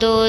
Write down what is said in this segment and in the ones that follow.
2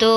2